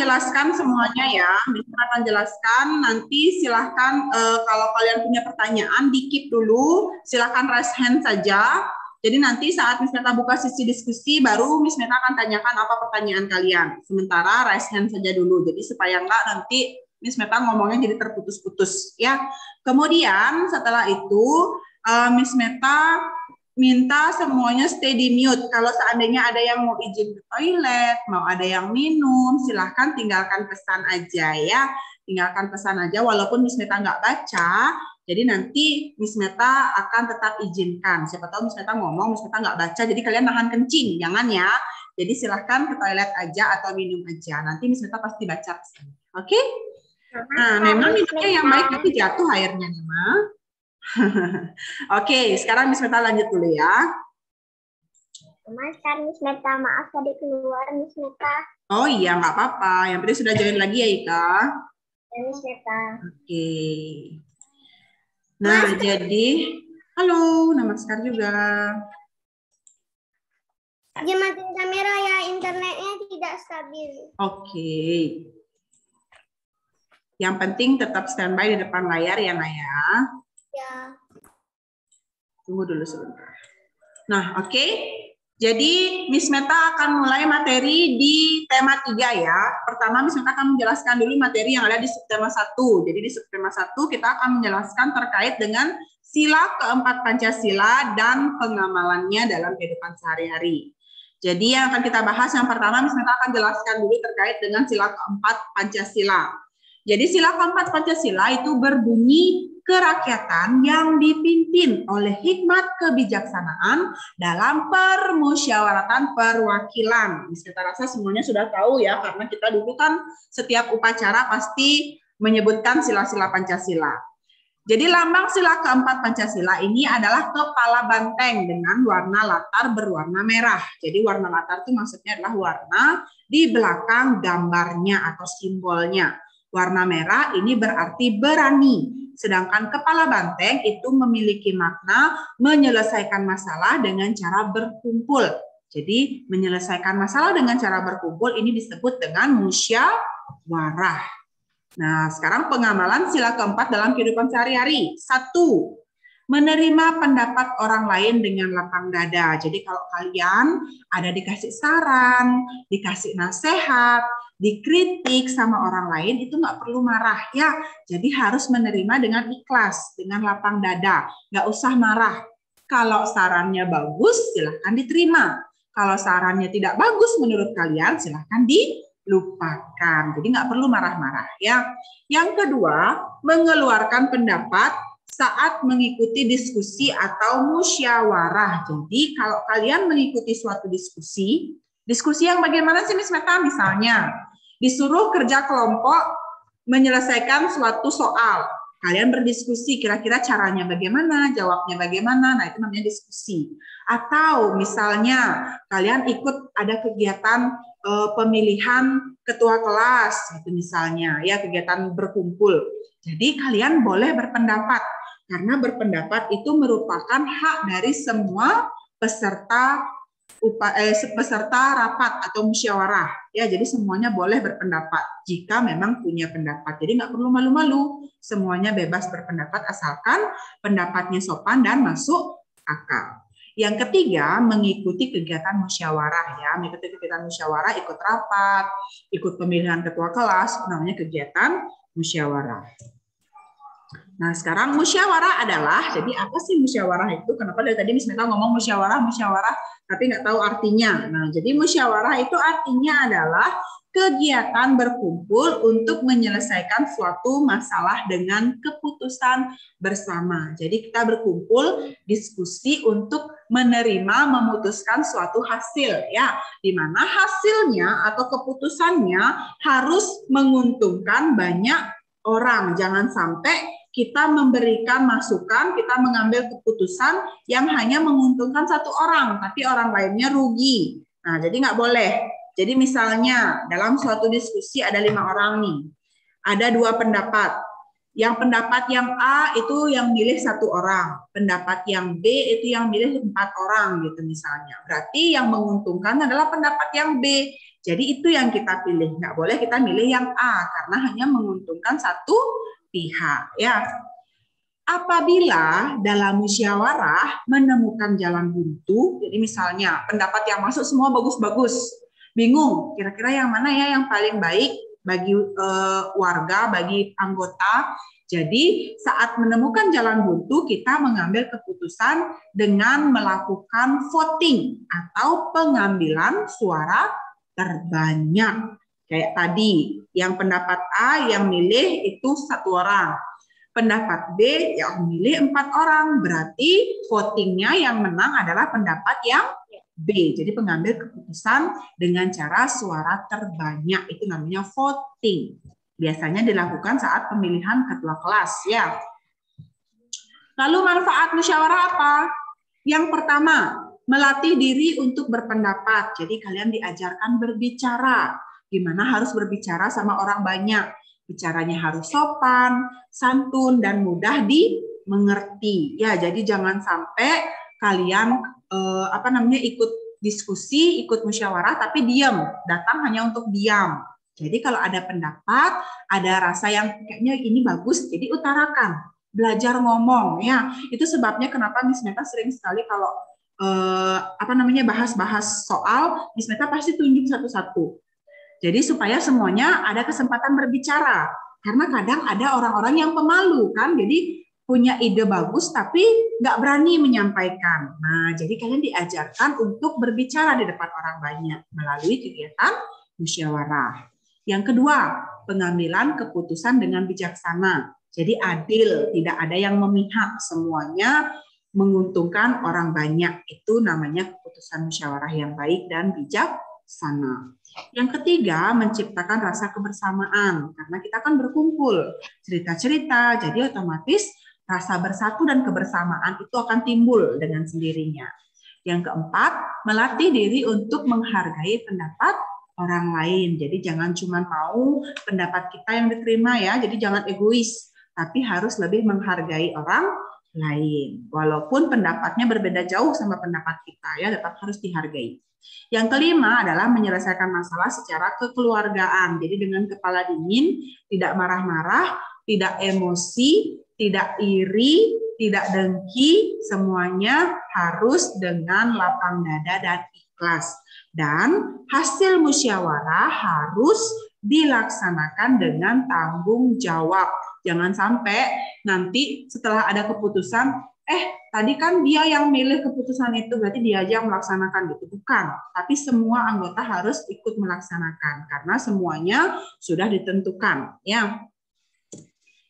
jelaskan semuanya ya. Miss Meta akan jelaskan. Nanti silahkan kalau kalian punya pertanyaan, di-keep dulu. Silahkan raise hand saja. Jadi nanti saat Miss Meta buka sesi diskusi, baru Miss Meta akan tanyakan apa pertanyaan kalian. Sementara raise hand saja dulu. Jadi supaya enggak nanti Miss Meta ngomongnya jadi terputus-putus ya. Kemudian setelah itu Miss Meta minta semuanya stay di mute. Kalau seandainya ada yang mau izin ke toilet, mau ada yang minum, silahkan tinggalkan pesan aja ya. Tinggalkan pesan aja walaupun Miss Meta nggak baca, jadi nanti Miss Meta akan tetap izinkan. Siapa tahu Miss Meta ngomong, Miss Meta nggak baca, jadi kalian nahan kencing, jangan ya. Jadi silahkan ke toilet aja atau minum aja. Nanti Miss Meta pasti baca pesan. Oke? Nah, memang minumnya yang baik tapi jatuh airnya, memang. Oke, sekarang Miss Meta lanjut dulu ya. Sekarang Miss Meta, maaf tadi keluar Miss Meta. Oh iya, nggak apa-apa. Yang penting sudah join lagi ya, Ika. Ya, Miss Meta. Oke. Nah, jadi, halo, namaskar juga. Matiin kamera ya, internetnya tidak stabil. Oke. Yang penting tetap standby di depan layar ya, Naya. Ya. Tunggu dulu sebentar. Nah, oke. Jadi, Miss Meta akan mulai materi di tema 3 ya. Pertama, Miss Meta akan menjelaskan dulu materi yang ada di subtema 1. Jadi, di subtema 1 kita akan menjelaskan terkait dengan sila keempat Pancasila dan pengamalannya dalam kehidupan sehari-hari. Jadi, yang akan kita bahas yang pertama, Miss Meta akan jelaskan dulu terkait dengan sila keempat Pancasila. Jadi, sila keempat Pancasila itu berbunyi kerakyatan yang dipimpin oleh hikmat kebijaksanaan dalam permusyawaratan perwakilan. Kita rasa semuanya sudah tahu ya, karena kita dulu kan setiap upacara pasti menyebutkan sila-sila Pancasila. Jadi lambang sila keempat Pancasila ini adalah kepala banteng dengan warna latar berwarna merah. Jadi warna latar itu maksudnya adalah warna di belakang gambarnya atau simbolnya. Warna merah ini berarti berani. Sedangkan kepala banteng itu memiliki makna menyelesaikan masalah dengan cara berkumpul. Jadi menyelesaikan masalah dengan cara berkumpul ini disebut dengan musyawarah. Nah, sekarang pengamalan sila keempat dalam kehidupan sehari-hari. 1. Menerima pendapat orang lain dengan lapang dada. Jadi kalau kalian ada dikasih saran, dikasih nasihat, dikritik sama orang lain, itu nggak perlu marah ya. Jadi harus menerima dengan ikhlas, dengan lapang dada. Nggak usah marah. Kalau sarannya bagus, silahkan diterima. Kalau sarannya tidak bagus menurut kalian, silahkan dilupakan. Jadi nggak perlu marah-marah ya. Yang kedua, mengeluarkan pendapat saat mengikuti diskusi atau musyawarah. Jadi kalau kalian mengikuti suatu diskusi yang bagaimana sih Miss Meta? Misalnya disuruh kerja kelompok menyelesaikan suatu soal. Kalian berdiskusi kira-kira caranya bagaimana, jawabnya bagaimana. Nah, itu namanya diskusi. Atau misalnya kalian ikut ada kegiatan pemilihan ketua kelas, itu misalnya ya, kegiatan berkumpul. Jadi kalian boleh berpendapat. Karena berpendapat itu merupakan hak dari semua peserta rapat atau musyawarah. Ya, jadi semuanya boleh berpendapat jika memang punya pendapat. Jadi nggak perlu malu-malu, semuanya bebas berpendapat asalkan pendapatnya sopan dan masuk akal. Yang ketiga, mengikuti kegiatan musyawarah ya, mengikuti kegiatan musyawarah, ikut rapat, ikut pemilihan ketua kelas, namanya kegiatan musyawarah. Nah, sekarang musyawarah adalah, jadi apa sih musyawarah itu? Kenapa dari tadi Miss Meta ngomong musyawarah, tapi nggak tahu artinya. Nah, jadi musyawarah itu artinya adalah kegiatan berkumpul untuk menyelesaikan suatu masalah dengan keputusan bersama. Jadi kita berkumpul, diskusi untuk menerima, memutuskan suatu hasil, ya, di mana hasilnya atau keputusannya harus menguntungkan banyak orang. Jangan sampai kita memberikan masukan, kita mengambil keputusan yang hanya menguntungkan satu orang, tapi orang lainnya rugi. Nah, jadi nggak boleh. Jadi misalnya dalam suatu diskusi ada 5 orang nih, ada 2 pendapat. Yang pendapat yang A itu yang milih 1 orang, pendapat yang B itu yang milih 4 orang gitu misalnya. Berarti yang menguntungkan adalah pendapat yang B. Jadi itu yang kita pilih. Nggak boleh kita milih yang A karena hanya menguntungkan satu pihak. Ya. Apabila dalam musyawarah menemukan jalan buntu, jadi misalnya pendapat yang masuk semua bagus-bagus, bingung kira-kira yang mana ya yang paling baik bagi warga, bagi anggota. Jadi saat menemukan jalan buntu, kita mengambil keputusan dengan melakukan voting atau pengambilan suara terbanyak. Kayak tadi, yang pendapat A yang milih itu 1 orang. Pendapat B yang milih 4 orang. Berarti votingnya yang menang adalah pendapat yang B. Jadi pengambil keputusan dengan cara suara terbanyak. Itu namanya voting. Biasanya dilakukan saat pemilihan ketua kelas. Ya. Lalu manfaat musyawarah apa? Yang pertama, melatih diri untuk berpendapat. Jadi kalian diajarkan berbicara. Gimana harus berbicara sama orang banyak. Bicaranya harus sopan, santun, dan mudah dimengerti. Ya, jadi jangan sampai kalian ikut diskusi, ikut musyawarah, tapi diam, datang hanya untuk diam. Jadi kalau ada pendapat, ada rasa yang kayaknya ini bagus, jadi utarakan, belajar ngomong. Ya, itu sebabnya kenapa Miss Meta sering sekali kalau bahas-bahas soal, Miss Meta pasti tunjuk satu-satu. Jadi supaya semuanya ada kesempatan berbicara. Karena kadang ada orang-orang yang pemalu kan, jadi punya ide bagus tapi nggak berani menyampaikan. Nah, jadi kalian diajarkan untuk berbicara di depan orang banyak melalui kegiatan musyawarah. Yang kedua, pengambilan keputusan dengan bijaksana. Jadi adil, tidak ada yang memihak, semuanya menguntungkan orang banyak. Itu namanya keputusan musyawarah yang baik dan bijaksana. Yang ketiga, menciptakan rasa kebersamaan. Karena kita kan berkumpul, cerita-cerita, jadi otomatis rasa bersatu dan kebersamaan itu akan timbul dengan sendirinya. Yang keempat, melatih diri untuk menghargai pendapat orang lain. Jadi jangan cuma mau pendapat kita yang diterima ya, jadi jangan egois, tapi harus lebih menghargai orang lain. Walaupun pendapatnya berbeda jauh sama pendapat kita ya, tetap harus dihargai. Yang kelima adalah menyelesaikan masalah secara kekeluargaan. Jadi dengan kepala dingin, tidak marah-marah, tidak emosi, tidak iri, tidak dengki, semuanya harus dengan lapang dada dan ikhlas. Dan hasil musyawarah harus dilaksanakan dengan tanggung jawab. Jangan sampai nanti setelah ada keputusan, tadi kan dia yang milih keputusan itu, berarti dia aja yang melaksanakan gitu. Bukan, tapi semua anggota harus ikut melaksanakan karena semuanya sudah ditentukan. Ya,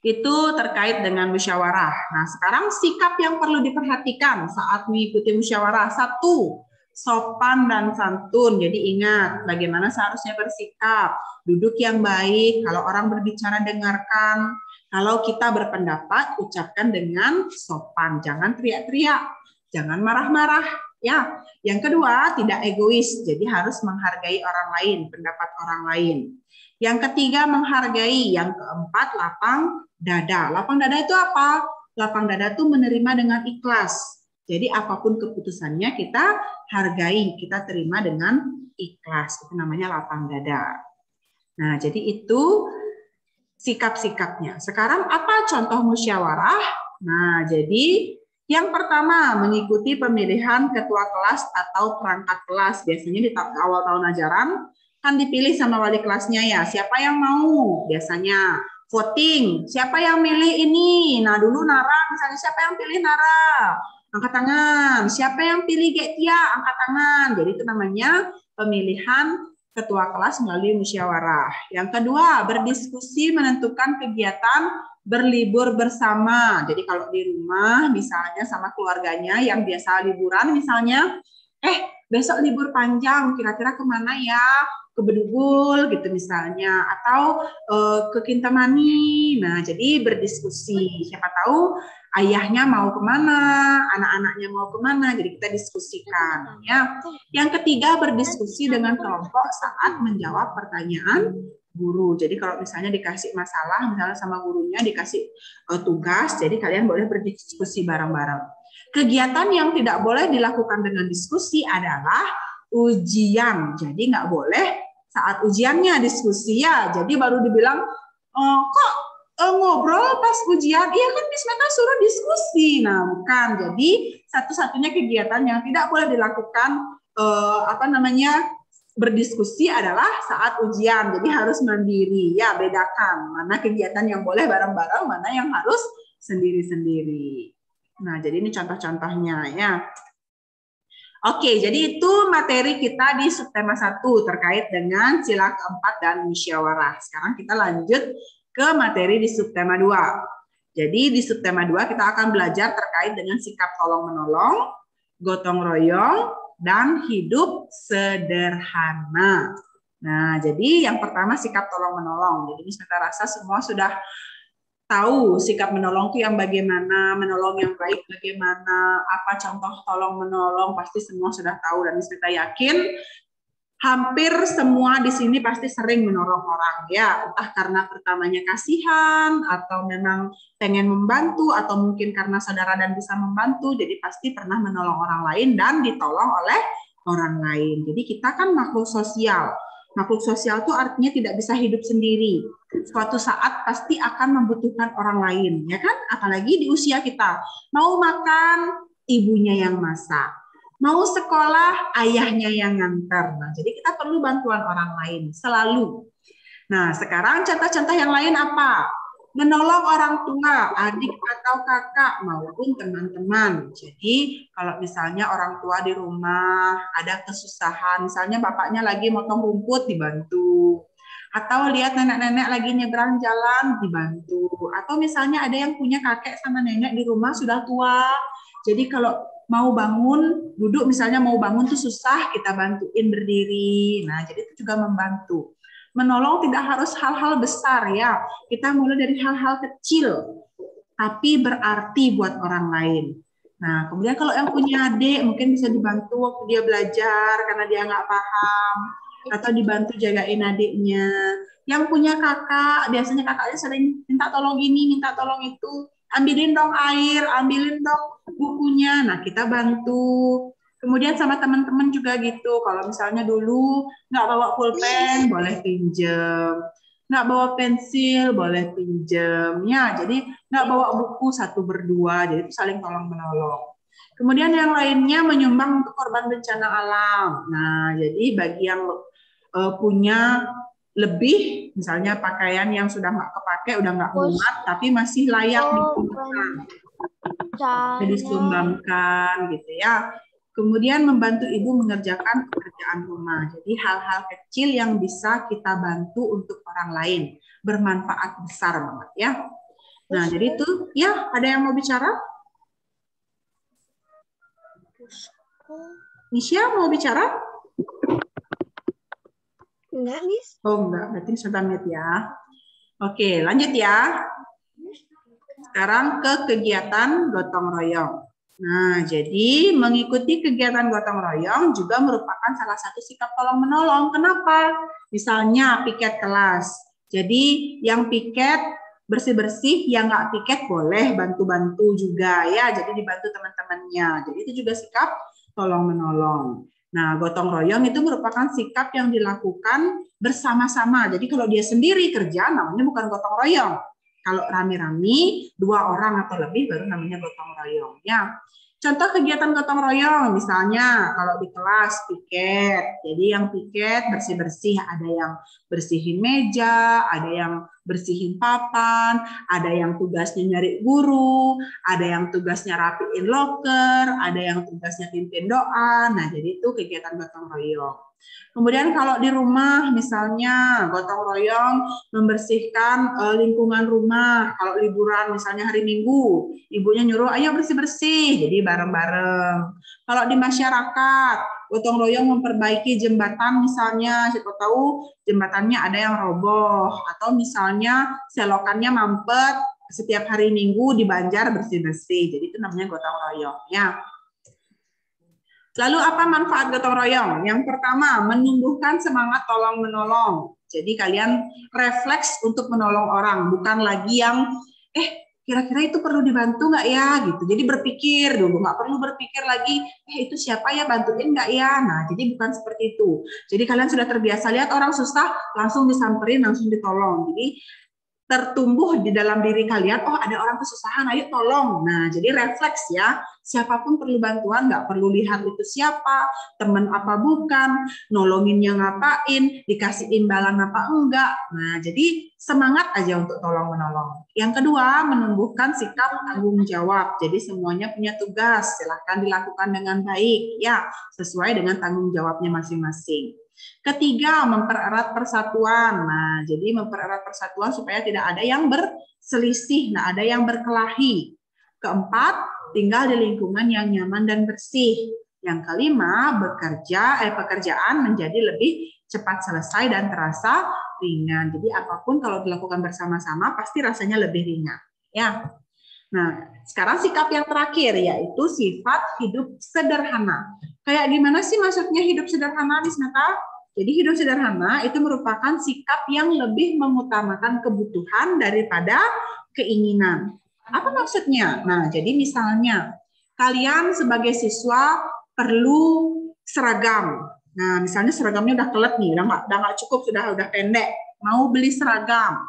itu terkait dengan musyawarah. Nah, sekarang sikap yang perlu diperhatikan saat mengikuti musyawarah. 1, sopan dan santun. Jadi ingat bagaimana seharusnya bersikap, duduk yang baik, kalau orang berbicara dengarkan, kalau kita berpendapat ucapkan dengan sopan, jangan teriak-teriak, jangan marah-marah. Ya, yang kedua tidak egois, jadi harus menghargai orang lain, pendapat orang lain. Yang ketiga menghargai, yang keempat lapang dada. Lapang dada itu apa? Lapang dada itu menerima dengan ikhlas. Jadi apapun keputusannya kita hargai, kita terima dengan ikhlas. Itu namanya lapang dada. Nah, jadi itu sikap-sikapnya. Sekarang apa contoh musyawarah? Nah, jadi yang pertama mengikuti pemilihan ketua kelas atau perangkat kelas. Biasanya di awal tahun ajaran kan dipilih sama wali kelasnya ya. Siapa yang mau? Biasanya voting. Siapa yang milih ini? Nah, dulu Nara, misalnya siapa yang pilih Nara? Angkat tangan. Siapa yang pilih Getia? Angkat tangan. Jadi itu namanya pemilihan ketua kelas melalui musyawarah. Yang kedua, berdiskusi menentukan kegiatan berlibur bersama. Jadi kalau di rumah misalnya sama keluarganya yang biasa liburan misalnya, besok libur panjang, kira-kira kemana ya? Ke Bedugul gitu misalnya, atau ke Kintamani. Nah, jadi berdiskusi. Siapa tahu ayahnya mau kemana, anak-anaknya mau kemana, jadi kita diskusikan. Ya. Yang ketiga, berdiskusi dengan kelompok saat menjawab pertanyaan guru. Jadi kalau misalnya dikasih masalah, misalnya sama gurunya dikasih tugas, jadi kalian boleh berdiskusi bareng-bareng. Kegiatan yang tidak boleh dilakukan dengan diskusi adalah ujian. Jadi nggak boleh saat ujiannya diskusi ya. Jadi baru dibilang, kok ngobrol pas ujian? Iya kan Miss Meta suruh diskusi. Nah bukan. Jadi satu-satunya kegiatan yang tidak boleh dilakukan berdiskusi adalah saat ujian. Jadi harus mandiri. Ya, bedakan mana kegiatan yang boleh bareng-bareng, mana yang harus sendiri-sendiri. Nah, jadi ini contoh-contohnya ya. Oke, jadi itu materi kita di subtema 1 terkait dengan sila keempat dan musyawarah. Sekarang kita lanjut ke materi di subtema 2. Jadi di subtema 2 kita akan belajar terkait dengan sikap tolong-menolong, gotong royong, dan hidup sederhana. Nah, jadi yang pertama sikap tolong-menolong. Jadi Miss Meta rasa semua sudah tahu sikap menolong itu yang bagaimana, menolong yang baik bagaimana, apa contoh tolong-menolong, pasti semua sudah tahu. Dan Miss Meta yakin hampir semua di sini pasti sering menolong orang ya, entah karena pertamanya kasihan atau memang pengen membantu atau mungkin karena saudara dan bisa membantu, jadi pasti pernah menolong orang lain dan ditolong oleh orang lain. Jadi kita kan makhluk sosial. Makhluk sosial itu artinya tidak bisa hidup sendiri. Suatu saat pasti akan membutuhkan orang lain, ya kan? Apalagi di usia kita. Mau makan, ibunya yang masak. Mau sekolah, ayahnya yang nganter. Nah, jadi kita perlu bantuan orang lain selalu. Nah, sekarang contoh-contoh yang lain apa? Menolong orang tua, adik atau kakak maupun teman-teman. Jadi, kalau misalnya orang tua di rumah ada kesusahan, misalnya bapaknya lagi motong rumput dibantu. Atau lihat nenek-nenek lagi nyebrang jalan dibantu. Atau misalnya ada yang punya kakek sama nenek di rumah sudah tua. Jadi kalau mau bangun, duduk misalnya mau bangun tuh susah, kita bantuin berdiri. Nah, jadi itu juga membantu. Menolong tidak harus hal-hal besar ya. Kita mulai dari hal-hal kecil, tapi berarti buat orang lain. Nah, kemudian kalau yang punya adik mungkin bisa dibantu waktu dia belajar karena dia nggak paham, atau dibantu jagain adiknya. Yang punya kakak, biasanya kakaknya sering minta tolong ini, minta tolong itu. Ambilin dong air, ambilin dong bukunya. Nah, kita bantu. Kemudian sama teman-teman juga gitu. Kalau misalnya dulu nggak bawa pulpen, boleh pinjem. Nggak bawa pensil, boleh pinjem. Ya, jadi nggak bawa buku satu berdua. Jadi itu saling tolong-menolong. Kemudian yang lainnya menyumbang untuk korban bencana alam. Nah, jadi bagi yang punya lebih, misalnya pakaian yang sudah nggak kepake, udah nggak muat, tapi masih layak digunakan, disumbangkan gitu ya. Kemudian membantu ibu mengerjakan pekerjaan rumah. Jadi hal-hal kecil yang bisa kita bantu untuk orang lain, bermanfaat besar banget ya. Nah, jadi itu ya, ada yang mau bicara? Nisha mau bicara? Enggak, Miss. Oh enggak, berarti sudah menit ya. Oke, lanjut ya. Sekarang ke kegiatan gotong royong. Nah, jadi mengikuti kegiatan gotong royong juga merupakan salah satu sikap tolong-menolong. Kenapa? Misalnya piket kelas. Jadi yang piket bersih-bersih, yang nggak piket boleh bantu-bantu juga ya. Jadi dibantu teman-temannya. Jadi itu juga sikap tolong-menolong. Nah, gotong royong itu merupakan sikap yang dilakukan bersama-sama. Jadi kalau dia sendiri kerja, namanya bukan gotong royong. Kalau rame-rame, 2 orang atau lebih baru namanya gotong royong. Ya, contoh kegiatan gotong royong, misalnya kalau di kelas piket. Jadi yang piket bersih-bersih, ada yang bersihin meja, ada yang bersihin papan, ada yang tugasnya nyari guru, ada yang tugasnya rapiin loker, ada yang tugasnya pimpin doa. Nah, jadi itu kegiatan gotong royong. Kemudian kalau di rumah misalnya gotong royong membersihkan lingkungan rumah. Kalau liburan misalnya hari Minggu, ibunya nyuruh ayo bersih-bersih, jadi bareng-bareng. Kalau di masyarakat, gotong royong memperbaiki jembatan misalnya, siapa tahu jembatannya ada yang roboh atau misalnya selokannya mampet, setiap hari Minggu di Banjar bersih-bersih. Jadi itu namanya gotong royong ya. Lalu apa manfaat gotong royong? Yang pertama, menumbuhkan semangat tolong-menolong. Jadi kalian refleks untuk menolong orang, bukan lagi yang kira-kira itu perlu dibantu nggak ya gitu. Jadi berpikir dulu, nggak perlu berpikir lagi, itu siapa ya, bantuin nggak ya. Nah, jadi bukan seperti itu. Jadi kalian sudah terbiasa lihat orang susah, langsung disamperin, langsung ditolong. Jadi tertumbuh di dalam diri kalian, oh ada orang kesusahan, ayo tolong. Nah, jadi refleks ya, siapapun perlu bantuan, nggak perlu lihat itu siapa, teman apa bukan, nolonginnya ngapain, dikasih imbalan apa enggak. Nah, jadi semangat aja untuk tolong-menolong. Yang kedua, menumbuhkan sikap tanggung jawab. Jadi semuanya punya tugas, silahkan dilakukan dengan baik, ya, sesuai dengan tanggung jawabnya masing-masing. Ketiga, mempererat persatuan. Nah, jadi mempererat persatuan supaya tidak ada yang berselisih, tidak ada yang berkelahi. Keempat, tinggal di lingkungan yang nyaman dan bersih. Yang kelima, pekerjaan menjadi lebih cepat selesai dan terasa ringan. Jadi apapun kalau dilakukan bersama-sama pasti rasanya lebih ringan. Ya. Nah, sekarang sikap yang terakhir yaitu sifat hidup sederhana. Kayak gimana sih maksudnya hidup sederhana, Miss Nata? Jadi hidup sederhana itu merupakan sikap yang lebih mengutamakan kebutuhan daripada keinginan. Apa maksudnya? Nah, jadi misalnya kalian sebagai siswa perlu seragam. Nah, misalnya seragamnya udah kelet nih, udah nggak cukup, sudah pendek. Mau beli seragam.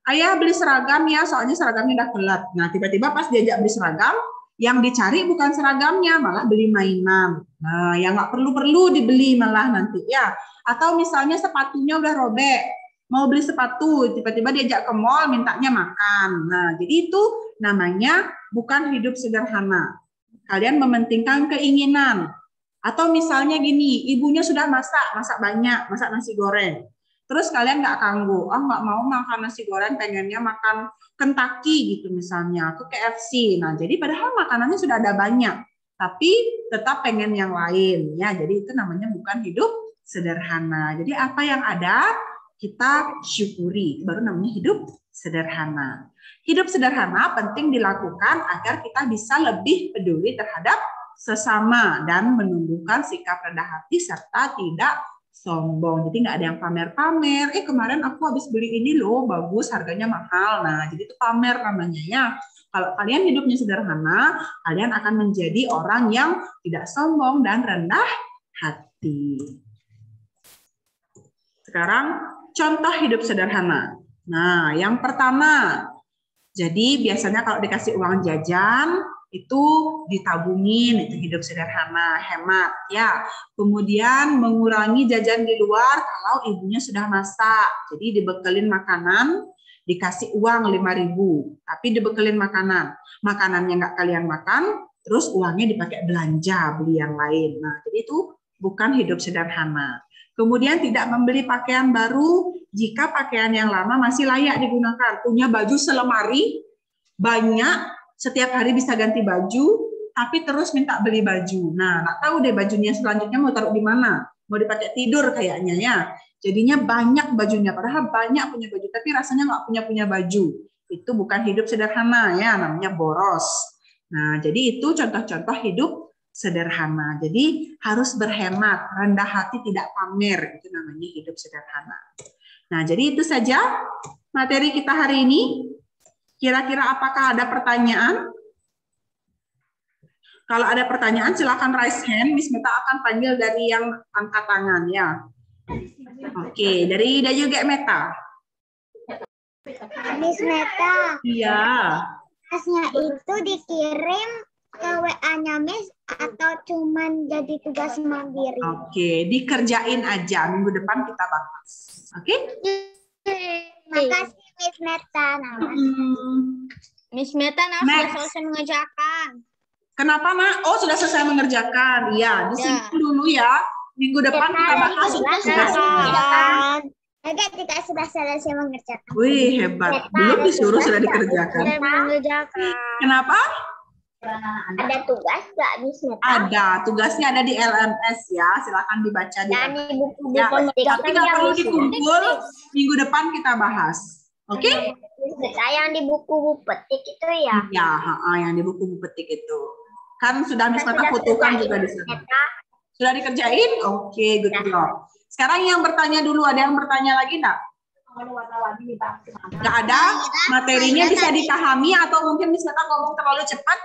Ayah beli seragam ya, soalnya seragamnya udah kelet. Nah, tiba-tiba pas diajak beli seragam, yang dicari bukan seragamnya, malah beli mainan. Nah, yang nggak perlu-perlu dibeli malah nanti ya. Atau misalnya sepatunya udah robek, mau beli sepatu, tiba-tiba diajak ke mall, mintanya makan. Nah, jadi itu namanya bukan hidup sederhana. Kalian mementingkan keinginan. Atau misalnya gini, ibunya sudah masak banyak, masak nasi goreng. Terus kalian nggak kanggu, nggak mau makan nasi goreng, pengennya makan Kentucky gitu misalnya, ke KFC. Nah, jadi padahal makanannya sudah ada banyak, tapi tetap pengen yang lain. Ya, jadi itu namanya bukan hidup sederhana. Jadi apa yang ada, kita syukuri, baru namanya hidup sederhana. Hidup sederhana penting dilakukan agar kita bisa lebih peduli terhadap sesama dan menumbuhkan sikap rendah hati serta tidak sombong. Jadi nggak ada yang pamer-pamer. Kemarin aku habis beli ini loh, bagus, harganya mahal. Nah, jadi itu pamer namanya ya. Kalau kalian hidupnya sederhana, kalian akan menjadi orang yang tidak sombong dan rendah hati. Sekarang contoh hidup sederhana. Nah, yang pertama, jadi biasanya kalau dikasih uang jajan, itu ditabungin, itu hidup sederhana, hemat ya. Kemudian mengurangi jajan di luar kalau ibunya sudah masak. Jadi dibekelin makanan, dikasih uang 5.000, tapi dibekelin makanan. Makanannya nggak kalian makan, terus uangnya dipakai belanja, beli yang lain. Nah, jadi itu bukan hidup sederhana. Kemudian tidak membeli pakaian baru jika pakaian yang lama masih layak digunakan. Punya baju selemari, banyak, setiap hari bisa ganti baju, tapi terus minta beli baju. Nah, nggak tahu deh bajunya selanjutnya mau taruh di mana. Mau dipakai tidur kayaknya ya. Jadinya banyak bajunya, padahal banyak punya baju, tapi rasanya nggak punya baju. Itu bukan hidup sederhana ya, namanya boros. Nah, jadi itu contoh-contoh hidup sederhana. Jadi harus berhemat, rendah hati, tidak pamer. Itu namanya hidup sederhana. Nah, jadi itu saja materi kita hari ini. Kira-kira apakah ada pertanyaan? Kalau ada pertanyaan silakan raise hand. Miss Meta akan panggil dari yang angkat tangan ya. Oke, dari Dayu Gek Meta. Miss Meta. Iya. Tugasnya itu dikirim ke WA-nya Miss atau cuman jadi tugas mandiri? Oke, dikerjain aja. Minggu depan kita bahas. Oke? Makasih Miss Meta. Miss Meta sudah selesai mengerjakan. Kenapa, Nak? Oh, sudah selesai mengerjakan. Iya, disimpan dulu ya. Minggu depan kita bahas. Kita sudah selesai mengerjakan. Wih, hebat. Belum disuruh sudah dikerjakan. Kenapa? Ada tugas nggak Miss Meta? Ada, tugasnya ada di LMS ya. Silakan dibaca di buku-buku. ya, tapi nggak perlu dikumpul. Minggu depan kita bahas. Oke? Yang di buku petik itu ya? Ya, yang di buku petik itu. Kan sudah Miss Meta fotokan juga di sana. Sudah dikerjain? Oke, good job. Sekarang yang bertanya dulu, ada yang bertanya lagi enggak? Nggak ada? Materinya bisa dipahami atau mungkin Miss Meta ngomong terlalu cepat?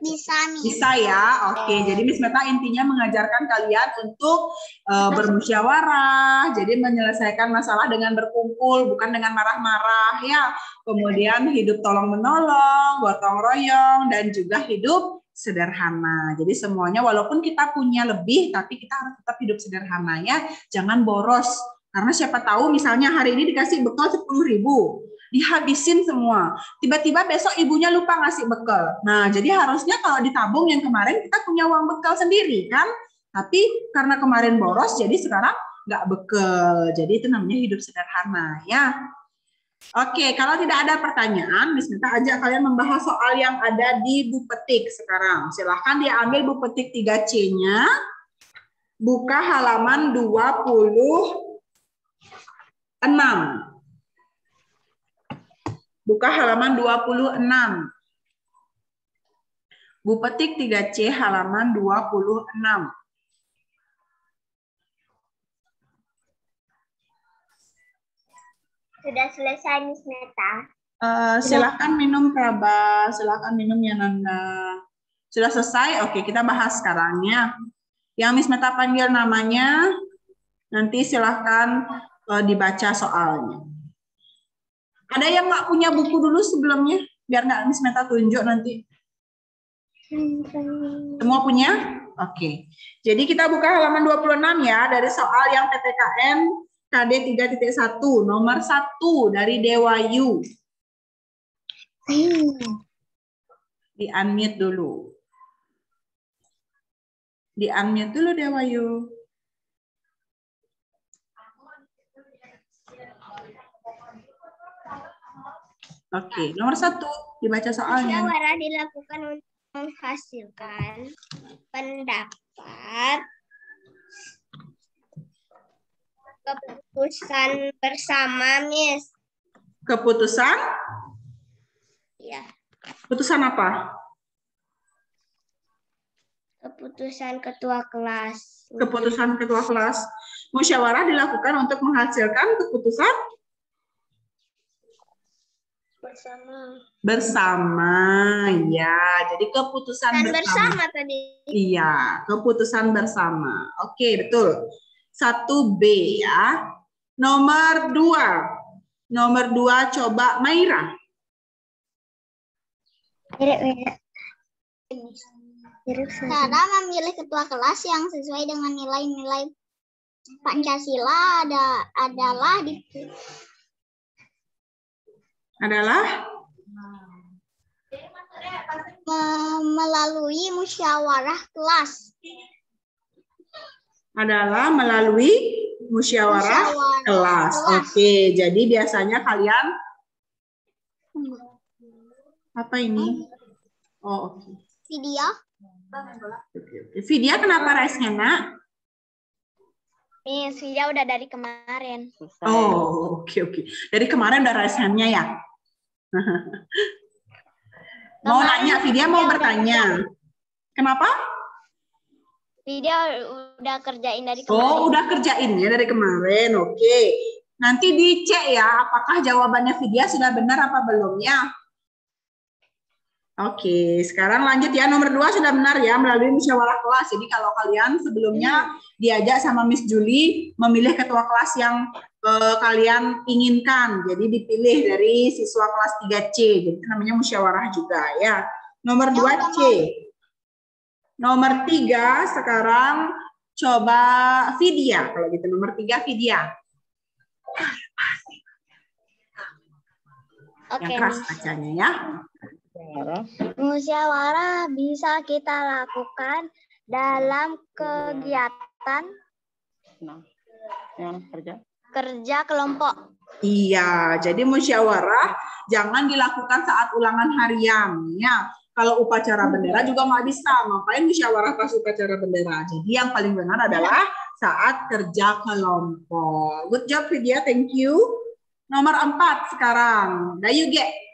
Bisa nih. Bisa ya, oke. Jadi Miss Meta intinya mengajarkan kalian untuk bermusyawarah, jadi menyelesaikan masalah dengan berkumpul, bukan dengan marah-marah ya. Kemudian hidup tolong menolong, gotong royong, dan juga hidup sederhana. Jadi semuanya walaupun kita punya lebih, tapi kita harus tetap hidup sederhana ya. Jangan boros. Karena siapa tahu misalnya hari ini dikasih bekal 10.000, dihabisin semua. Tiba-tiba besok ibunya lupa ngasih bekal. Nah, jadi harusnya kalau ditabung yang kemarin kita punya uang bekal sendiri kan. Tapi karena kemarin boros, jadi sekarang nggak bekal. Jadi itu namanya hidup sederhana ya. Oke, kalau tidak ada pertanyaan, Miss Meta ajak kalian membahas soal yang ada di buku petik sekarang. Silahkan diambil buku petik 3C-nya. Buka halaman 26. Buka halaman 26. Buku petik 3C halaman 26. Sudah selesai, Miss Meta. Silakan minum Praba, silakan minum ya Nanda. Sudah selesai? Oke, kita bahas sekarang ya. Yang Miss Meta panggil namanya, nanti silakan dibaca soalnya. Ada yang nggak punya buku dulu sebelumnya? Biar nggak Miss Meta tunjuk nanti. Semua punya? Oke. Jadi kita buka halaman 26 ya, dari soal yang PTKN KD 3.1, nomor 1 dari Dewayu. Di-unmute dulu. Di-unmute dulu Dewayu. Oke, nomor 1 dibaca soalnya. Musyawarah dilakukan untuk menghasilkan pendapat keputusan bersama, Miss. Keputusan? Ya. Keputusan apa? Keputusan ketua kelas. Keputusan ketua kelas. Musyawarah dilakukan untuk menghasilkan keputusan bersama ya. Jadi keputusan bersama tadi. Iya, keputusan bersama. Oke, betul. 1B ya. Nomor 2. Nomor 2 coba Maira. Cara memilih ketua kelas yang sesuai dengan nilai-nilai Pancasila adalah melalui musyawarah kelas. Adalah melalui musyawarah kelas. Oke, jadi biasanya kalian apa ini? Oh, oke. Video. Vidya kenapa raise-nya, Nak? Miss, Vidya udah dari kemarin. Oh, oke. Dari kemarin udah raise hand-nya ya? Mau nanya, Vidya mau bertanya. Kenapa? Vidya udah kerjain dari kemarin. Oh, udah kerjain ya dari kemarin. Oke. Nanti dicek ya, apakah jawabannya Vidya sudah benar apa belum ya? Oke, sekarang lanjut ya. Nomor 2 sudah benar ya, melalui musyawarah kelas. Jadi kalau kalian sebelumnya diajak sama Miss Julie memilih ketua kelas yang kalian inginkan. Jadi dipilih dari siswa kelas 3C. Jadi itu namanya musyawarah juga ya. Nomor 2C. Nomor 3 sekarang coba Vidya. Kalau gitu nomor 3 Vidya. Oke, yang keras bacanya ya. Musyawarah bisa kita lakukan dalam kegiatan kerja kelompok. Iya, jadi musyawarah jangan dilakukan saat ulangan harian ya. Kalau upacara bendera juga nggak bisa. Ngapain musyawarah pas upacara bendera? Jadi yang paling benar adalah saat kerja kelompok. Good job Vidya, thank you. Nomor 4 sekarang. Dayu Ge.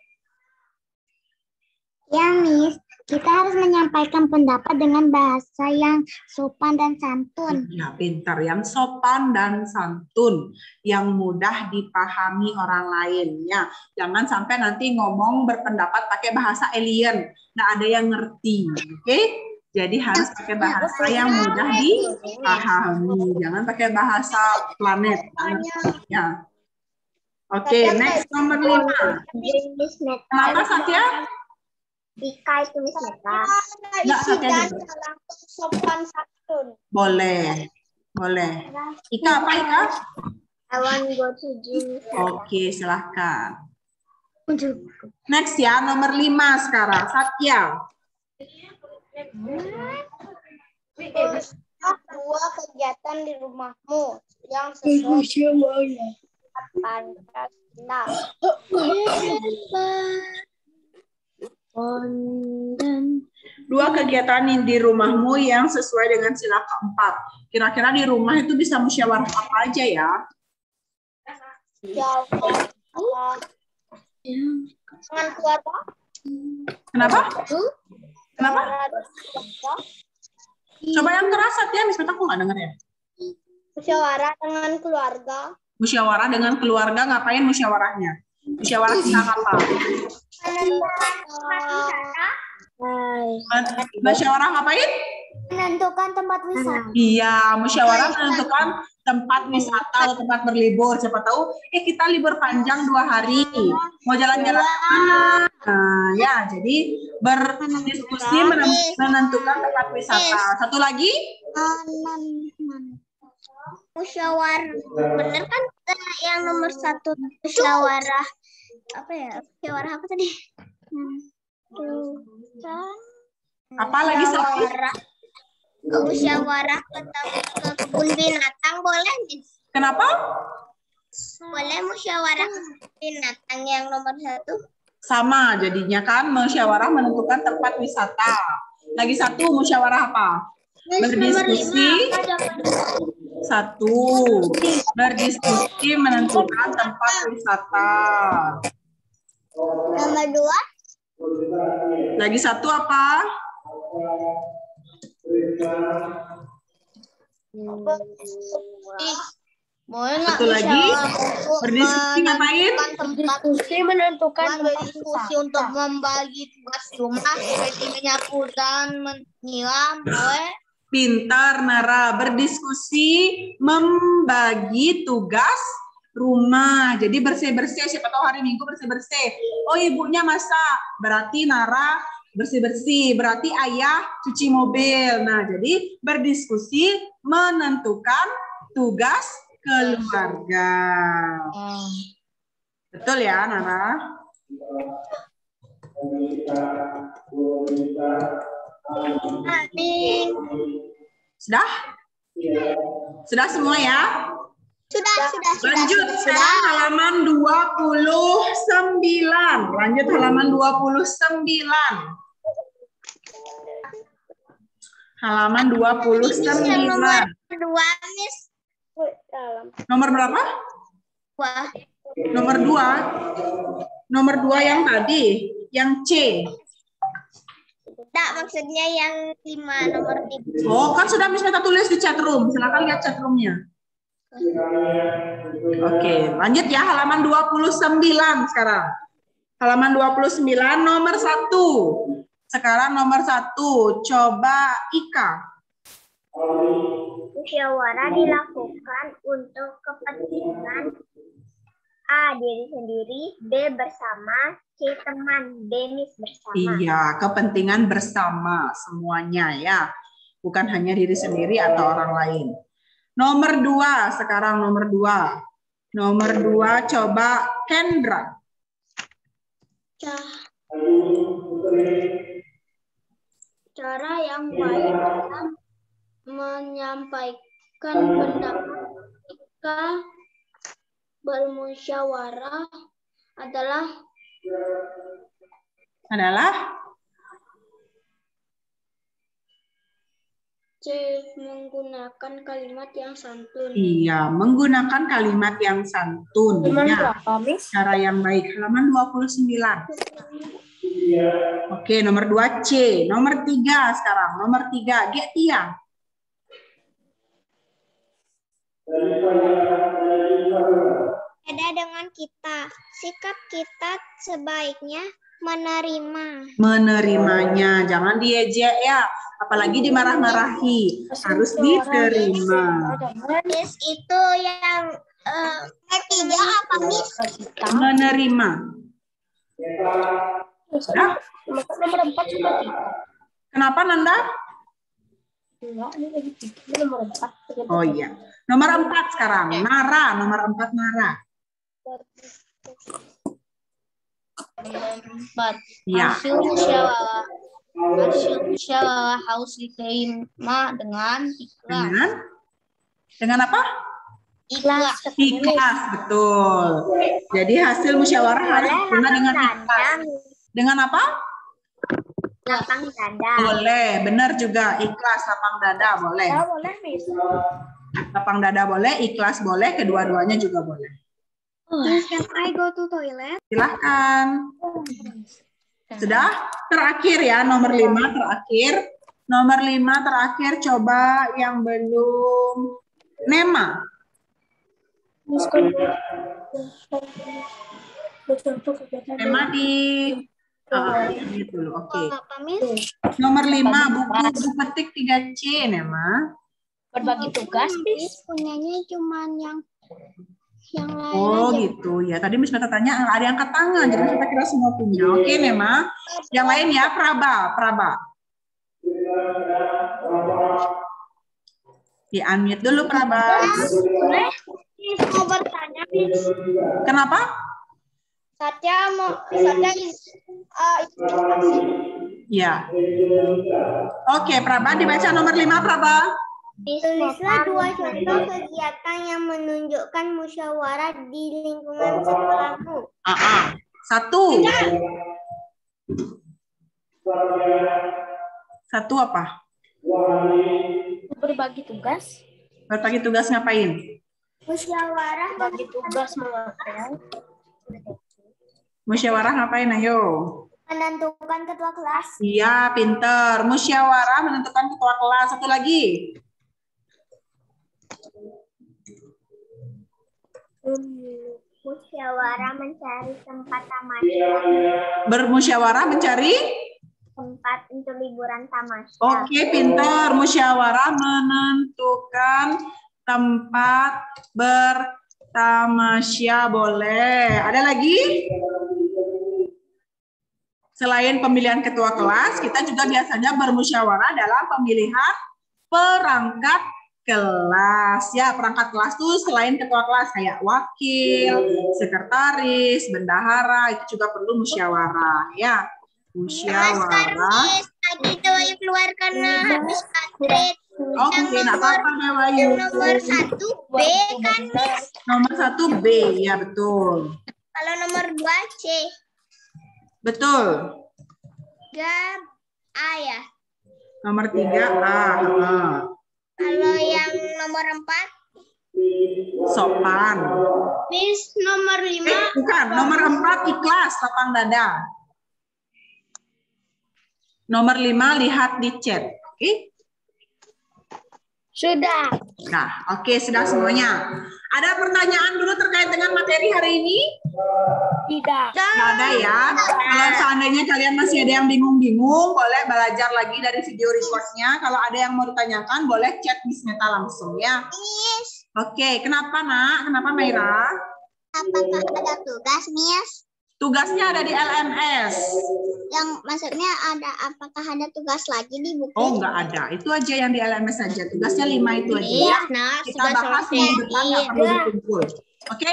Ya, Miss. Kita harus menyampaikan pendapat dengan bahasa yang sopan dan santun. Ya, pintar. Yang sopan dan santun. Yang mudah dipahami orang lain. Ya, jangan sampai nanti ngomong berpendapat pakai bahasa alien. Nggak ada yang ngerti. Oke? Jadi harus pakai bahasa yang mudah dipahami. Jangan pakai bahasa planet. Ya. Oke, next nomor 5. Kenapa Satya? Ika itu Miss Meta. Enggak, Satya dulu. Sopan santun. Boleh. Boleh. Ika apa Ika? I want to go to gym. Oke, silahkan. Next ya, nomor 5 sekarang. Satya. Dua kegiatan di rumahmu yang sesuai Pancasila. Dua kegiatan di rumahmu yang sesuai dengan sila keempat. Kira-kira di rumah itu bisa musyawarah apa aja ya? Dengan keluarga. Kenapa? Kenapa? Coba yang keras Satya, Miss Meta aku nggak denger ya. Musyawarah dengan keluarga. Musyawarah dengan keluarga, ngapain musyawarahnya? Musyawarah tentang apa? Musyawarah ngapain? Menentukan tempat wisata. Iya, musyawarah menentukan tempat wisata atau tempat berlibur. Siapa tahu, kita libur panjang 2 hari, mau jalan-jalan kemana? Nah, ya, jadi berdiskusi menentukan tempat wisata. Satu lagi? Musyawarah, bener kan yang nomor 1 musyawarah apa ya? Musyawarah apa tadi? Apa lagi satu? Musyawarah ke kebun binatang boleh, Miss? Kenapa? Boleh musyawarah ke kebun binatang yang nomor 1? Sama jadinya kan musyawarah menentukan tempat wisata. Lagi satu musyawarah apa? Berdiskusi. 1. Berdiskusi menentukan tempat wisata. Nomor 2? Lagi satu apa? Satu lagi. Berdiskusi ngapain? Diskusi menentukan Berdiskusi untuk membagi tugas rumah seperti menyapu dan menyiram, boleh? Pintar Nara. Berdiskusi membagi tugas rumah. Jadi bersih-bersih. Siapa tahu hari Minggu bersih-bersih. Oh, ibunya masak. Berarti Nara bersih-bersih. Berarti ayah cuci mobil. Nah, jadi berdiskusi menentukan tugas keluarga. Betul ya, Nara? Sudah? Sudah semua ya? Sudah. Lanjut sekarang halaman 29. Lanjut halaman 29. Halaman 29. Nomor 2, Miss. Nomor berapa? Wah. Nomor 2. Nomor 2 yang tadi, yang C. Tidak, maksudnya yang 5, nomor 5. Oh, kan sudah Miss Meta tulis di chat room. Silakan lihat chat roomnya. Oke, lanjut ya halaman 29 sekarang. Halaman 29 nomor 1. Sekarang nomor 1. Coba Ika. Musyawarah dilakukan untuk kepentingan A. Diri sendiri, B. Bersama, C. Teman, D. Miss bersama. Iya, kepentingan bersama semuanya ya. Bukan hanya diri sendiri atau orang lain. Nomor 2, sekarang nomor 2. Nomor 2 coba Kendra. cara yang baik dalam menyampaikan pendapat ketika bermusyawarah adalah C. Menggunakan kalimat yang santun. Iya, menggunakan kalimat yang santun. Ya. Cara yang baik. Halaman 29. Oke, nomor 2 C. Nomor 3 sekarang. Nomor 3 G Tiang. Beda dengan kita. Sikap kita sebaiknya menerima. Menerimanya, jangan diejek ya. Apalagi dimarah-marahi. Harus diterima. Miss itu yang ketiga apa Miss? Menerima. Sudah? Nomor 4 sudah 3. Kenapa Nanda? Enggak, ini lagi 3, nomor 4. Oh iya. Nomor 4 sekarang. Nara, nomor 4 Nara. Nomor 4. Ya. Hasil musyawarah harus diterima dengan ikhlas. Dengan apa? Ikhlas. Ikhlas, betul. Jadi hasil musyawarah harus diterima dengan ikhlas. Dengan apa? Lapang dada. Boleh, benar juga. Ikhlas, lapang dada boleh. Boleh Miss. Lapang dada boleh, ikhlas boleh, kedua-duanya juga boleh. Miss, can I go to toilet? Silahkan. Sudah? Terakhir ya, nomor 5 terakhir. Nomor 5 terakhir, coba yang belum. Nema. Nema di... ini dulu, oke. Apa Miss? Nomor 5, buku petik 3C, Nema. Berbagi tugas, Miss punyanya cuman yang lain Oh aja. gitu ya. Tadi Miss Meta tanya ada yang angkat tangan, jadi kita kira semua punya. Oke, Nema. Yang lain ya, Praba. Di unmute dulu Praba. Miss mau bertanya Miss. Kenapa? Satya Ya. Oke, Praba dibaca nomor 5 Praba. Tulislah 2 contoh kegiatan yang menunjukkan musyawarah di lingkungan sekolahmu. Satu apa? berbagi tugas. Berbagi tugas ngapain? Musyawarah Bagi tugas mengapel. Musyawarah ngapain? Ayo. menentukan ketua kelas. Iya, pinter. Musyawarah menentukan ketua kelas. Satu lagi. Musyawarah mencari tempat tamasya. Bermusyawarah mencari? Tempat untuk liburan tamasya. Oke, pinter. Musyawarah menentukan tempat bertamasya. Boleh. Ada lagi? Selain pemilihan ketua kelas, kita juga biasanya bermusyawarah dalam pemilihan perangkat kelas. Ya, perangkat kelas itu selain ketua kelas kayak wakil, sekretaris, bendahara, itu juga perlu musyawarah. Ya, musyawarah. Tadi Dewayu keluar karena habis atlet. Oke, enggak apa-apa Dewayu. Nomor 1 B kan, Miss? Nomor 1 B, ya betul. Kalau nomor 2 C. Betul. 3 A ya. Nomor 3 A. Kalau yang nomor 4? Sopan. Miss, nomor 5. Bukan, nomor 4 ikhlas, lapang dada. Nomor 5 lihat di chat. Oke? Sudah. Nah, oke, sudah semuanya. Ada pertanyaan dulu terkait dengan materi hari ini? Tidak. Nggak ada ya. Kalau seandainya kalian masih ada yang bingung-bingung, boleh belajar lagi dari video recordnya. Kalau ada yang mau ditanyakan, boleh chat Miss Meta langsung ya. Miss, Oke, kenapa nak? Kenapa Maira? apakah ada tugas, Miss? Tugasnya ada di LMS. Yang maksudnya apakah ada tugas lagi di buku? Oh, nggak ada. Itu aja yang di LMS saja. Tugasnya 5 itu aja Iya, ya. nah, Kita bahas minggu depan, nggak perlu dikumpul. Oke?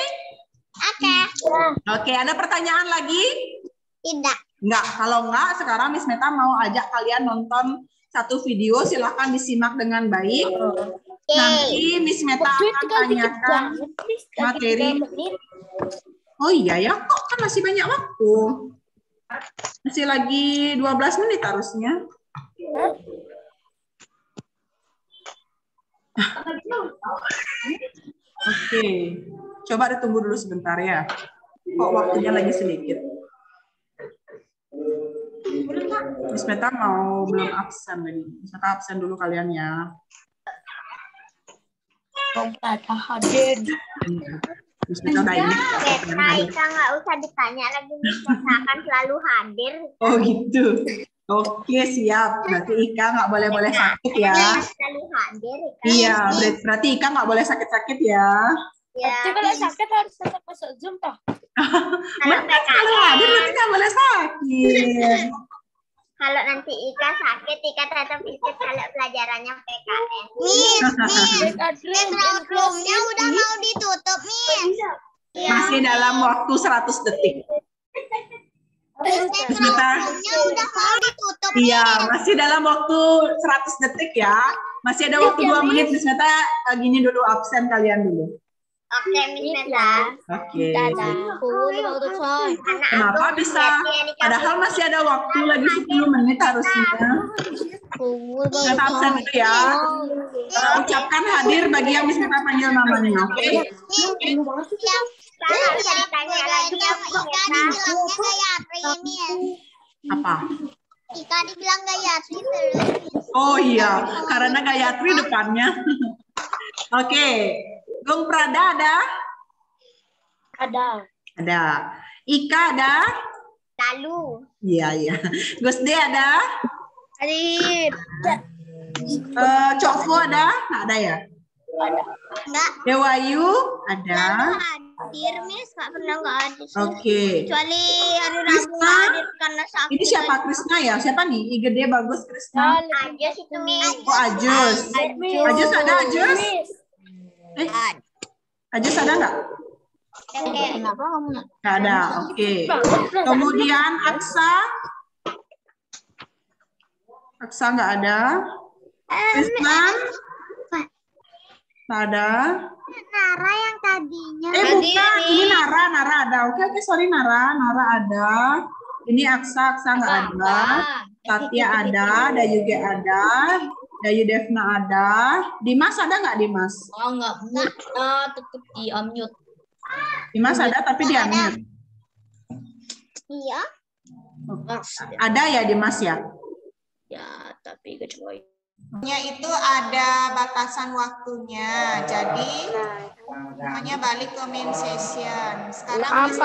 Oke. Oke, ada pertanyaan lagi? Tidak. Enggak, kalau enggak sekarang Miss Meta mau ajak kalian nonton satu video, silahkan disimak dengan baik. Nanti Miss Meta akan tanyakan materi. Oh iya ya, kok kan masih banyak waktu. Masih lagi 12 menit harusnya. Oke, coba ditunggu dulu sebentar ya. Kok waktunya lagi sedikit. Miss Meta mau belum absen lagi. Miss Meta absen dulu kalian ya. Ada hadir. Miss Meta udah ini. Ika nggak usah ditanya lagi, Miss Meta akan selalu hadir. Oh gitu. Oke siap. Berarti Ika nggak boleh sakit ya. Selalu hadir. Ika. Iya. Berarti Ika nggak boleh sakit-sakit ya. Ya, Tapi kalau sakit harus tetap masuk Zoom toh. kalau Kalau hadir berarti nggak boleh sakit. Kalau nanti Ika sakit, Ika tetap ikut kalau pelajarannya PKN. Classroom-nya udah mau ditutup, Miss. Masih dalam waktu 100 detik. Miss Meta. Udah mau ditutup. Iya, masih dalam waktu 100 detik ya. Masih ada waktu 2 menit. Miss Meta gini dulu, absen kalian dulu. Oke, Miss Meta. Oke. Dadah. Kenapa bisa? Padahal masih ada waktu lagi 10 menit harusnya. Meta absen dulu ya. Ucapkan hadir bagi yang Miss Meta panggil namanya, oke? Sekarang bisa ditanya lagi ya, Miss Meta. Apa? Ika dibilang Gayatri terus. Oh iya, karena Gayatri depannya. Oke. Gung Prada ada? Ada. Ada. Ika ada? Lalu. Iya. Gus D ada? Hadir. Cokvo ada? Nggak ada ya? Enggak. Dewayu ada? Hadir, Miss. Nggak pernah nggak hadir. Oke. Kecuali hari Rabu Krisna? hadir karena sakit. Ini siapa Krisna ya? Siapa nih? I gede bagus Krisna. Aja situ, Miss. Oh Ajus. Ajus ada Ajus? Ajus ada nggak? Kenapa kamu nggak? Nggak ada. Oke. Kemudian Aksa? Aksa nggak ada. Krisna? Nggak ada. Nara yang tadinya. Bukan. Ini Nara ada. Oke, sorry Nara ada. Ini Aksa nggak ada. Satya ada. Dayu juga ada. Dayu Devna ada. Dimas ada nggak Dimas? Oh, nggak mute. Tetap di unmute. Dimas ada tapi di unmute. Iya. Ada ya Dimas ya? Ya, tapi kecuali. Itu ada batasan waktunya. Jadi semuanya balik ke main session. Sekarang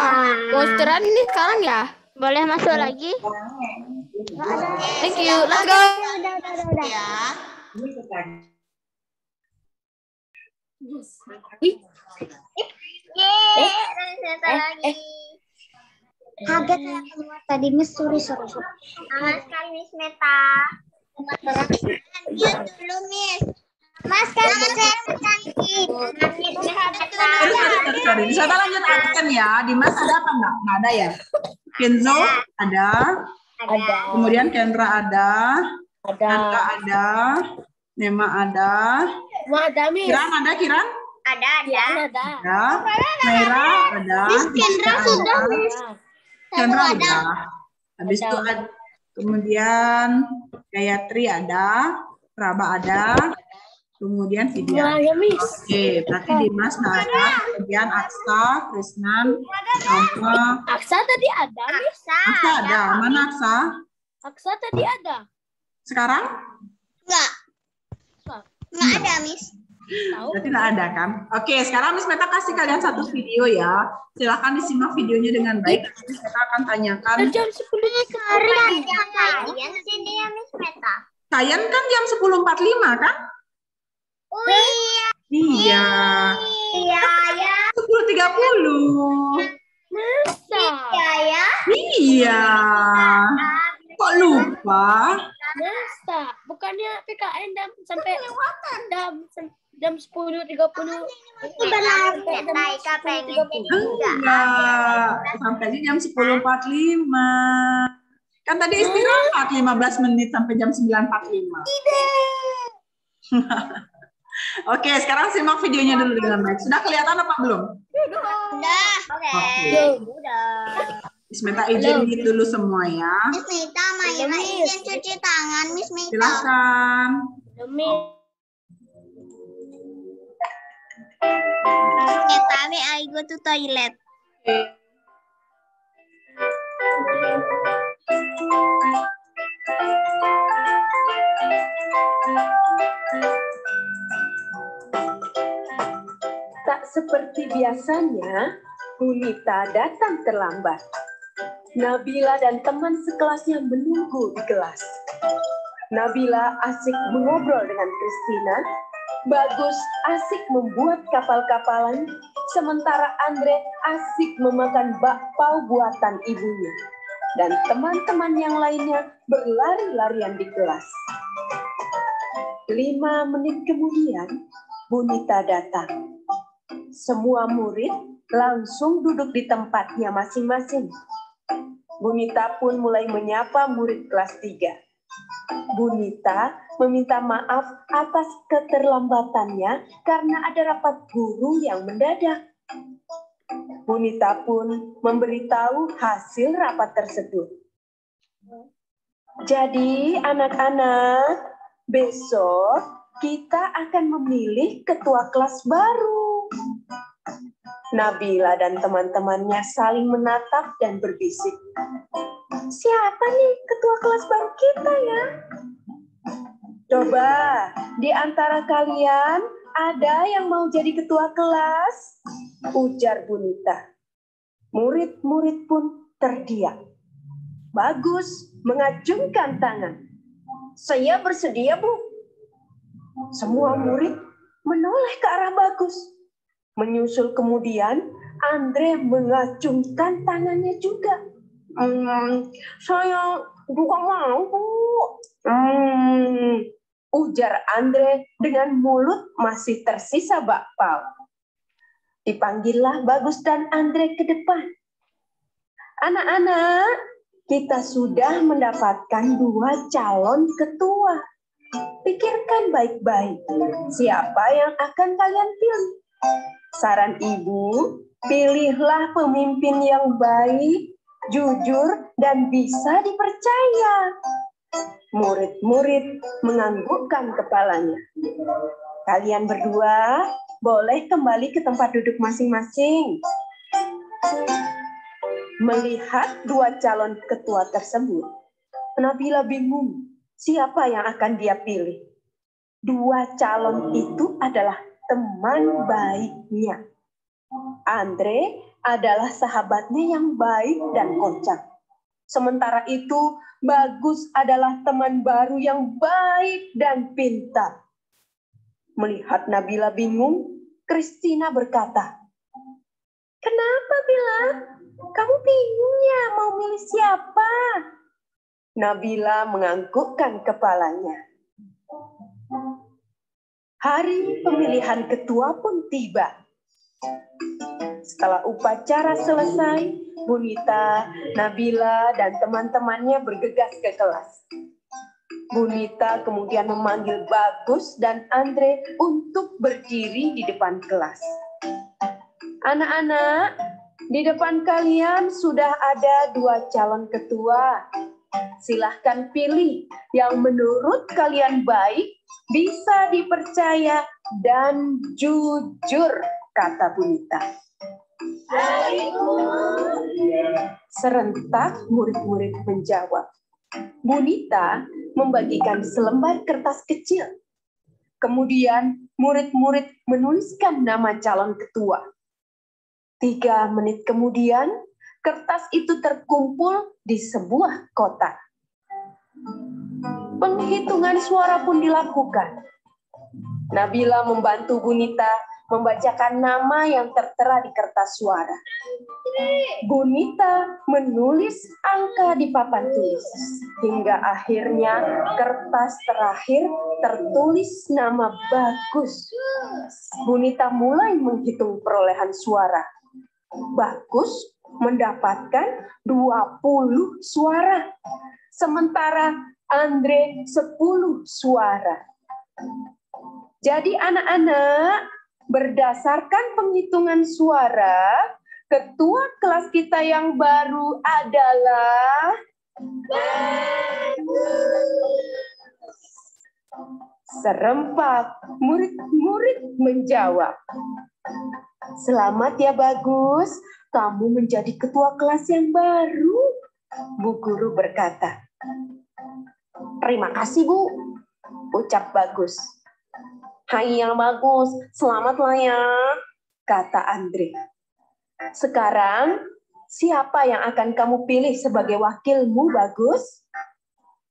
Posteran ini sekarang ya? Boleh masuk lagi? Thank you. Let's go. ya. Lagi. Kaget saya keluar tadi, Miss. Sorry. Sama sekali, Miss Meta. Lanjut dulu, Miss. Mas, kan saya cantik. Sorry. Siapa lanjut absen ya? Dimas ada apa enggak? Nggak ada ya? Kenzo ada. Ada. Kemudian Kendra ada. Ada. Nanda ada. Nema ada. Ada, Miss. Kiran ada Kiran? Ada. Ada. Ada. Naira ada. Kendra sudah, Miss. Kendra udah. Habis itu ada. Kemudian Gayatri ada. Praba ada. Kemudian Vidya. Ya, Miss. Oke, berarti Dimas nggak ada. Kemudian Aksa, Krisnan, sama Aksa tadi ada, Miss. Aksa ada. Mana Aksa? Aksa tadi ada. Sekarang? Enggak ada, Miss. Berarti nggak ada kan? Oke, sekarang Miss Meta kasih kalian satu video ya. Silakan disimak videonya dengan baik. Miss Meta akan tanyakan. Jam 10. Kalian sini ya, Miss Meta. Kalian kan jam 10.45 kan? Oh iya. Iya. Iya ya. 10.30. Masa? Ya. Iya. Kok lupa? Masa? Bukannya PKN sampai jam 10.30. Benar. Ika pengen Enggak. Sampai jam 10.45. Kan tadi istirahat 15 menit sampai jam 9.45. Oke, sekarang simak videonya dulu dengan baik. Sudah kelihatan apa belum? Udah. Oke. Udah. Miss Meta izin dulu semua ya. Miss Meta, Maira izin cuci tangan, Miss Meta. Silakan. Miss Meta, I go to toilet. Okay. Seperti biasanya, Bunita datang terlambat. Nabila dan teman sekelasnya menunggu di kelas. Nabila asik mengobrol dengan Christina, Bagus asik membuat kapal-kapalan, sementara Andre asik memakan bakpao buatan ibunya. Dan teman-teman yang lainnya berlari-larian di kelas. 5 menit kemudian, Bunita datang. Semua murid langsung duduk di tempatnya masing-masing. Bunita pun mulai menyapa murid kelas 3. Bunita meminta maaf atas keterlambatannya karena ada rapat guru yang mendadak. Bunita pun memberitahu hasil rapat tersebut. Jadi anak-anak, besok kita akan memilih ketua kelas baru. Nabila dan teman-temannya saling menatap dan berbisik. Siapa nih ketua kelas baru kita ya? Coba di antara kalian ada yang mau jadi ketua kelas? Ujar Bunita. Murid-murid pun terdiam. Bagus mengacungkan tangan. Saya bersedia, Bu. Semua murid menoleh ke arah Bagus. Menyusul kemudian, Andre mengacungkan tangannya juga. Saya juga mau, Bu. Ujar Andre dengan mulut masih tersisa bakpao. Dipanggillah Bagus dan Andre ke depan. Anak-anak, kita sudah mendapatkan 2 calon ketua. Pikirkan baik-baik, siapa yang akan kalian pilih? Saran Ibu, pilihlah pemimpin yang baik, jujur, dan bisa dipercaya. Murid-murid menganggukkan kepalanya. Kalian berdua boleh kembali ke tempat duduk masing-masing. Melihat 2 calon ketua tersebut, Nabila bingung siapa yang akan dia pilih. 2 calon itu adalah teman baiknya. Andre adalah sahabatnya yang baik dan kocak. Sementara itu, Bagus adalah teman baru yang baik dan pintar. Melihat Nabila bingung, Christina berkata, "Kenapa, Bila? Kamu bingung ya mau milih siapa?" Nabila menganggukkan kepalanya. Hari pemilihan ketua pun tiba. Setelah upacara selesai, Bunita, Nabila, dan teman-temannya bergegas ke kelas. Bunita kemudian memanggil Bagus dan Andre untuk berdiri di depan kelas. Anak-anak, di depan kalian sudah ada 2 calon ketua. Silahkan pilih yang menurut kalian baik, bisa dipercaya, dan jujur, kata Bunita. Serentak murid-murid menjawab. Bunita membagikan selembar kertas kecil. Kemudian murid-murid menuliskan nama calon ketua. 3 menit kemudian, kertas itu terkumpul di sebuah kotak. Penghitungan suara pun dilakukan. Nabila membantu Bunita membacakan nama yang tertera di kertas suara. Bunita menulis angka di papan tulis. Hingga akhirnya kertas terakhir tertulis nama Bagus. Bunita mulai menghitung perolehan suara. Bagus mendapatkan 20 suara. Sementara Andre 10 suara. Jadi anak-anak, berdasarkan penghitungan suara, ketua kelas kita yang baru adalah Bagus. Serempak murid-murid menjawab. Selamat ya Bagus, kamu menjadi ketua kelas yang baru, Bu Guru berkata. Terima kasih Bu, ucap Bagus. Hai yang Bagus, selamatlah ya, kata Andre. Sekarang, siapa yang akan kamu pilih sebagai wakilmu, Bagus?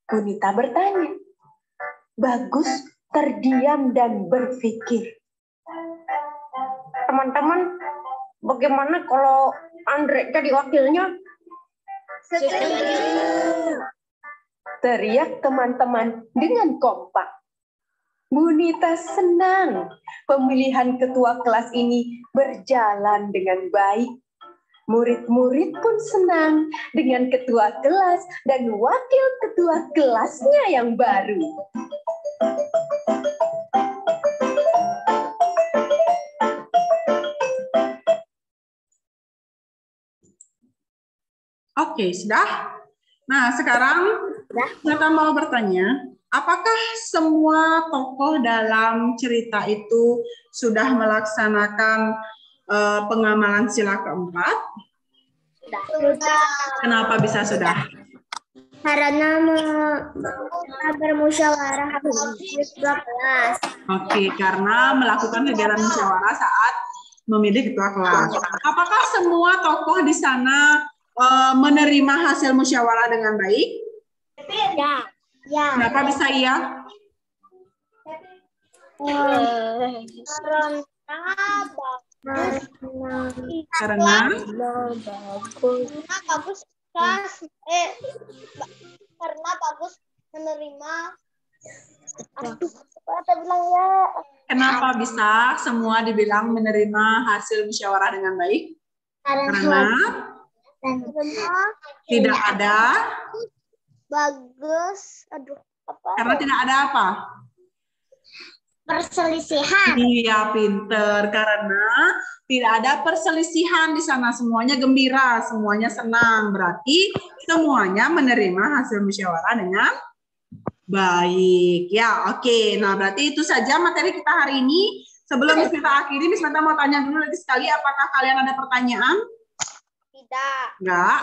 Bunita bertanya. Bagus terdiam dan berpikir. Teman-teman, bagaimana kalau Andre jadi wakilnya? Teriak teman-teman dengan kompak. Bunita senang pemilihan ketua kelas ini berjalan dengan baik. Murid-murid pun senang dengan ketua kelas dan wakil ketua kelasnya yang baru. Oke, sudah? Nah, sekarang kita mau bertanya, apakah semua tokoh dalam cerita itu sudah melaksanakan pengamalan sila keempat? Sudah. Kenapa bisa sudah? Karena bermusyawarah di kelas. Oke, karena melakukan kegiatan musyawarah saat memilih ketua kelas. Apakah semua tokoh di sana menerima hasil musyawarah dengan baik? Ya. Ya. Kenapa bisa iya? Karena bagus menerima. Kenapa bisa semua dibilang menerima hasil musyawarah dengan baik? Karena tidak ada bagus. Karena tidak ada apa? Perselisihan. Iya, pinter. Karena tidak ada perselisihan di sana. Semuanya gembira, semuanya senang. Berarti semuanya menerima hasil musyawarah dengan baik. Ya, oke. Nah, berarti itu saja materi kita hari ini. Sebelum kita akhiri, Miss Meta mau tanya dulu lagi sekali, apakah kalian ada pertanyaan? Tidak. Enggak.